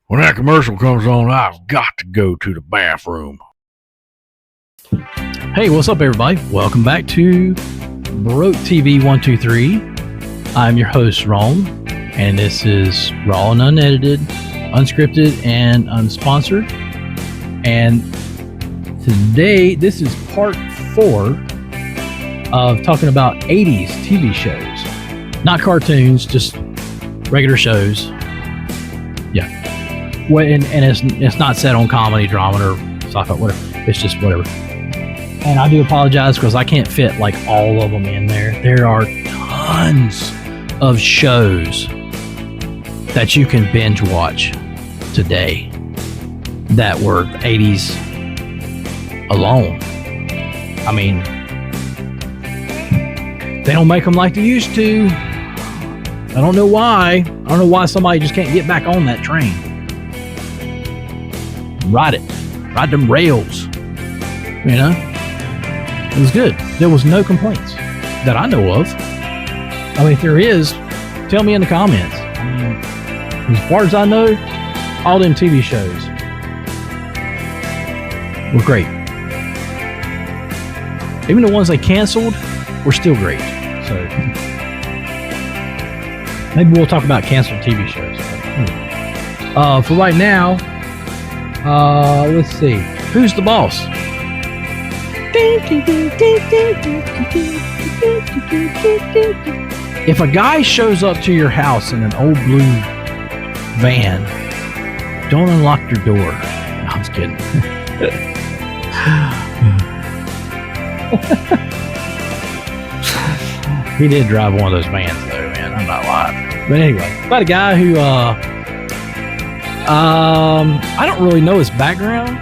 When that commercial comes on, I've got to go to the bathroom. Hey, what's up, everybody? Welcome back to Broketv123. I'm your host, Ron, and this is raw and unedited, unscripted, and unsponsored. And today, this is part 4 of talking about 80s TV shows. Not cartoons, just regular shows. Yeah. Well, and it's not set on comedy, drama, or stuff, whatever. It's just whatever. And I do apologize because I can't fit like all of them in there. There are tons of shows that you can binge watch today that were 80s alone. I mean, they don't make them like they used to. I don't know why. I don't know why somebody just can't get back on that train. Ride it. Ride them rails. You know? It was good. There was no complaints that I know of. I mean, if there is, tell me in the comments. I mean, as far as I know, all them TV shows were great. Even the ones they canceled were still great. So maybe we'll talk about canceled TV shows. For right now, let's see. Who's the boss? If a guy shows up to your house in an old blue van, don't unlock your door. No, I'm just kidding. He did drive one of those vans though, man. I'm not lying. But anyway, about a guy who I don't really know his background,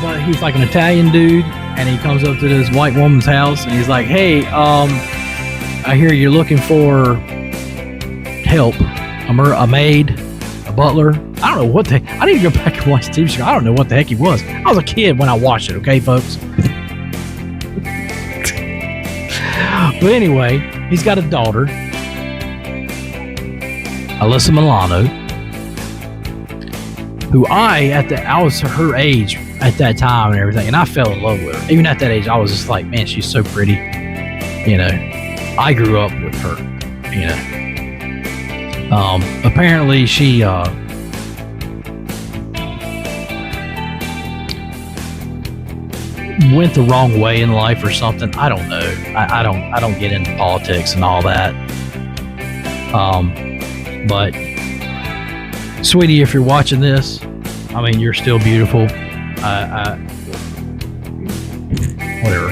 but he's like an Italian dude, and he comes up to this white woman's house and he's like, hey, I hear you're looking for help, a maid, a butler. I don't know what the heck. I need to go back and watch the TV show. I don't know what the heck he was. I was a kid when I watched it, okay, folks? But anyway, he's got a daughter, Alyssa Milano, who I was her age at that time and everything, and I fell in love with her. Even at that age, I was just like, man, she's so pretty. You know, I grew up with her. You know, apparently she went the wrong way in life or something. I don't know. I don't get into politics and all that. But sweetie, if you're watching this, I mean, you're still beautiful. Whatever.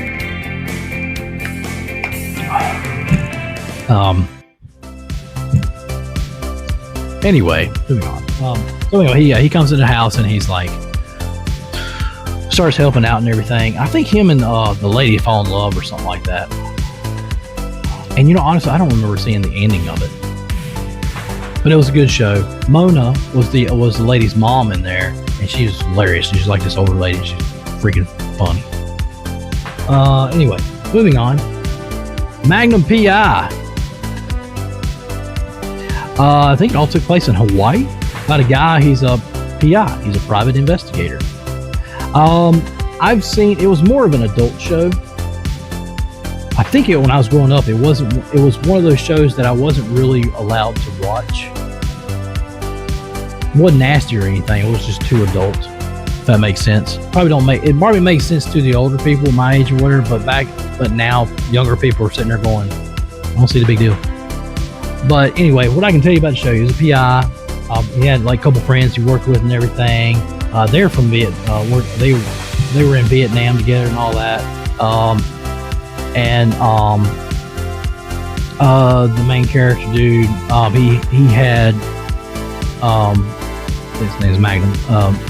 Anyway, moving on. So anyway, he comes in the house and he's like, starts helping out and everything. I think him and the lady fall in love or something like that. And you know, honestly, I don't remember seeing the ending of it. But it was a good show. Mona was the lady's mom in there, and she was hilarious. She's like this older lady. She's freaking funny. Anyway, moving on. Magnum PI. I think it all took place in Hawaii. About a guy. He's a PI. He's a private investigator. I've seen. It was more of an adult show. I think when I was growing up, it was one of those shows that I wasn't really allowed to watch. It wasn't nasty or anything. It was just too adult, if that makes sense. It probably makes sense to the older people my age or whatever, but now younger people are sitting there going, I don't see the big deal. But anyway, what I can tell you about the show, he was a PI. He had like a couple friends he worked with and everything. They're from Vietnam. They were in Vietnam together and all that. The main character dude, he had, his name's Magnum.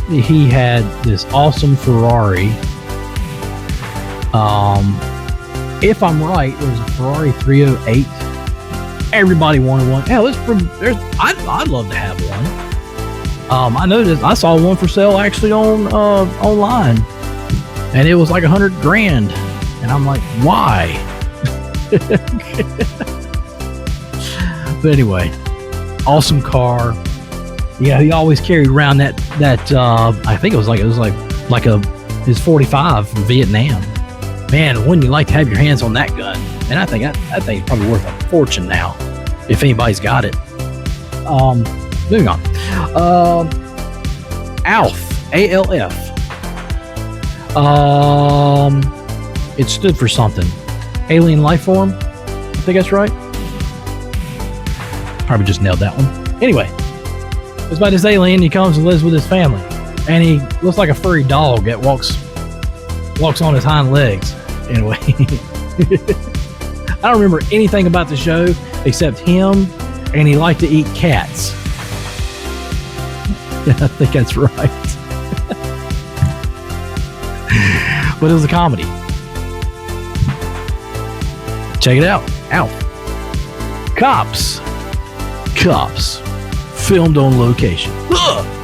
He had this awesome Ferrari. If I'm right, it was a Ferrari 308. Everybody wanted one. Hell, I'd love to have one. I noticed I saw one for sale actually on online, and it was like $100,000. And I'm like, why? But anyway, awesome car. Yeah, he always carried around that I think it was like his 45 from Vietnam. Man, wouldn't you like to have your hands on that gun? And I think that thing's probably worth a fortune now, if anybody's got it. Moving on. ALF, ALF. It stood for something. Alien life form. I think that's right. Probably just nailed that one. Anyway, it's about this alien. He comes and lives with his family, and he looks like a furry dog that walks on his hind legs. Anyway, I don't remember anything about the show except him, and he liked to eat cats. Yeah, I think that's right. But it was a comedy. Check it out. ALF. Cops. Filmed on location.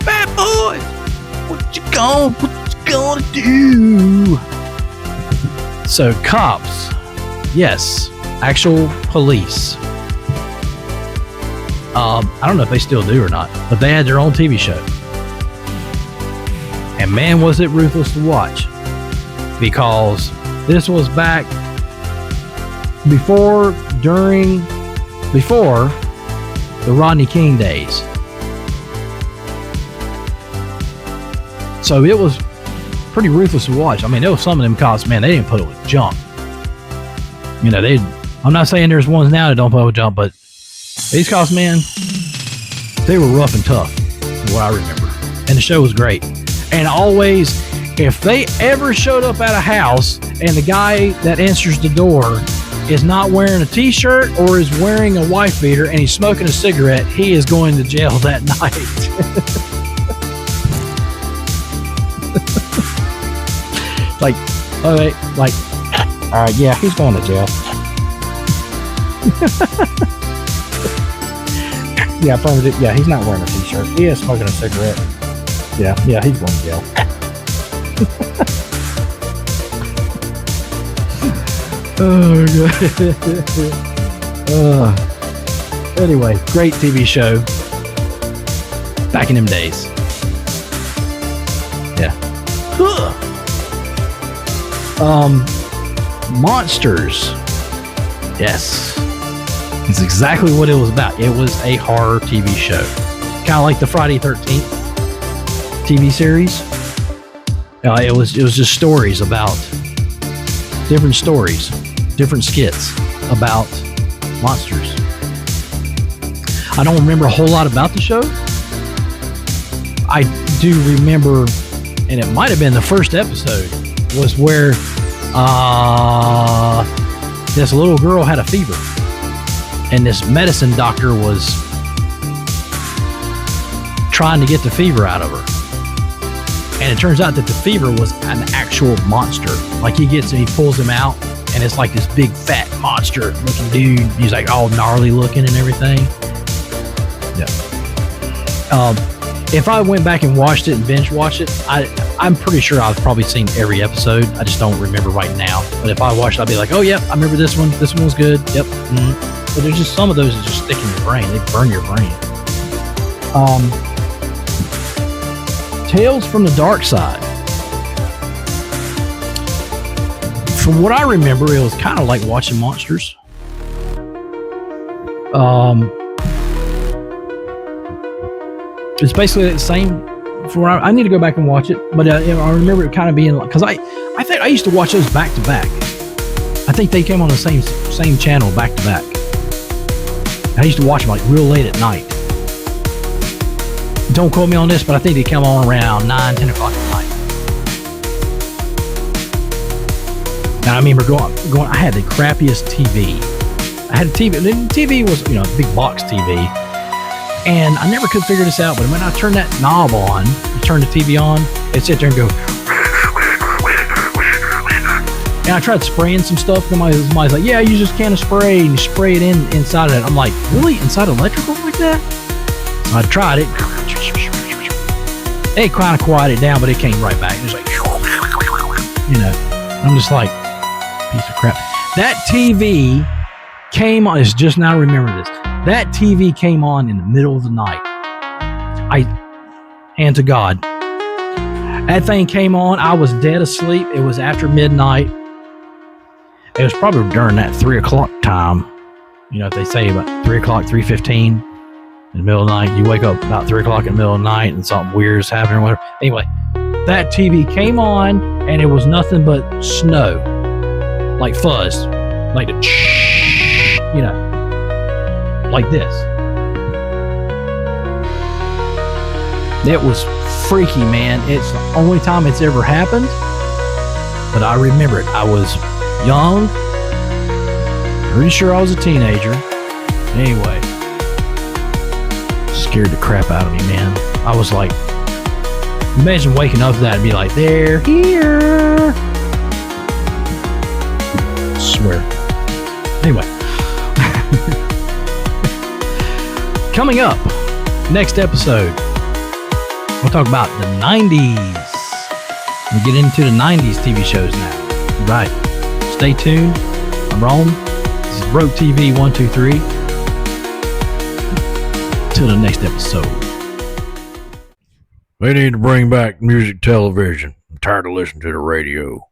Bad boys. What you gonna do? So cops. Yes. Actual police. I don't know if they still do or not, but they had their own TV show. And man, was it ruthless to watch. Because this was back before the Rodney King days. So it was pretty ruthless to watch. I mean, there was some of them cops, man, they didn't put up with junk. You know, I'm not saying there's ones now that don't put up with junk, but these cops, man, they were rough and tough, is what I remember. And the show was great. And always, if they ever showed up at a house and the guy that answers the door is not wearing a t-shirt or is wearing a wife beater and he's smoking a cigarette, he is going to jail that night. Like, okay, like, all right, yeah, he's going to jail. Yeah, affirmative. Yeah, he's not wearing a t-shirt. He is smoking a cigarette. Yeah, he's going to jail. Oh, God. Anyway, great TV show. Back in them days. Yeah. Monsters. Yes. It's exactly what it was about. It was a horror TV show. Kind of like the Friday 13th TV series. It was just stories about different stories, different skits about monsters. I don't remember a whole lot about the show. I do remember, and it might have been the first episode, was where this little girl had a fever, and this medicine doctor was trying to get the fever out of her. And it turns out that the fever was an actual monster. Like he pulls him out, and it's like this big fat monster looking dude. He's like all gnarly looking and everything. Yeah. If I went back and watched it and binge watched it, I'm pretty sure I've probably seen every episode. I just don't remember right now. But if I watched it, I'd be like, oh, yep, I remember this one. This one was good. Yep. But there's just some of those that just stick in your brain. They burn your brain. Tales from the Dark Side. From what I remember, it was kind of like watching monsters. It's basically the same. I need to go back and watch it, but I remember it kind of being like, because I think I used to watch those back to back. I think they came on the same channel back to back. I used to watch them like real late at night. Don't quote me on this, but I think they come on around 9, 10 o'clock at night. Now I remember going. I had the crappiest TV. I had a TV. The TV was, a big box TV, and I never could figure this out. But when I turned that knob on, turn the TV on, it'd sit there and go. And I tried spraying some stuff. Somebody's like, "Yeah, use this can of spray and you spray it inside of it." I'm like, "Really? Inside electrical like that?" So I tried it. It kind of quieted down, but it came right back. It was like, I'm just like, piece of crap. That TV came on. It's just now remember this. That TV came on in the middle of the night. hand to God. That thing came on. I was dead asleep. It was after midnight. It was probably during that 3 o'clock time. You know, if they say about 3 o'clock, 3:15 in the middle of the night, you wake up about 3 o'clock in the middle of the night and something weird is happening or whatever. Anyway, that TV came on and it was nothing but snow. Like fuzz. Like the you know, like this. It was freaky, man. It's the only time it's ever happened, but I remember it. I was young, pretty sure I was a teenager. Anyway, scared the crap out of me, man. I was like, imagine waking up to that and be like, they're here. I swear. Anyway. Coming up, next episode, we'll talk about the 90s. We get into the 90s TV shows now. Right. Stay tuned. I'm Ron. This is Broketv123. Till the next episode. They need to bring back music television. I'm tired of listening to the radio.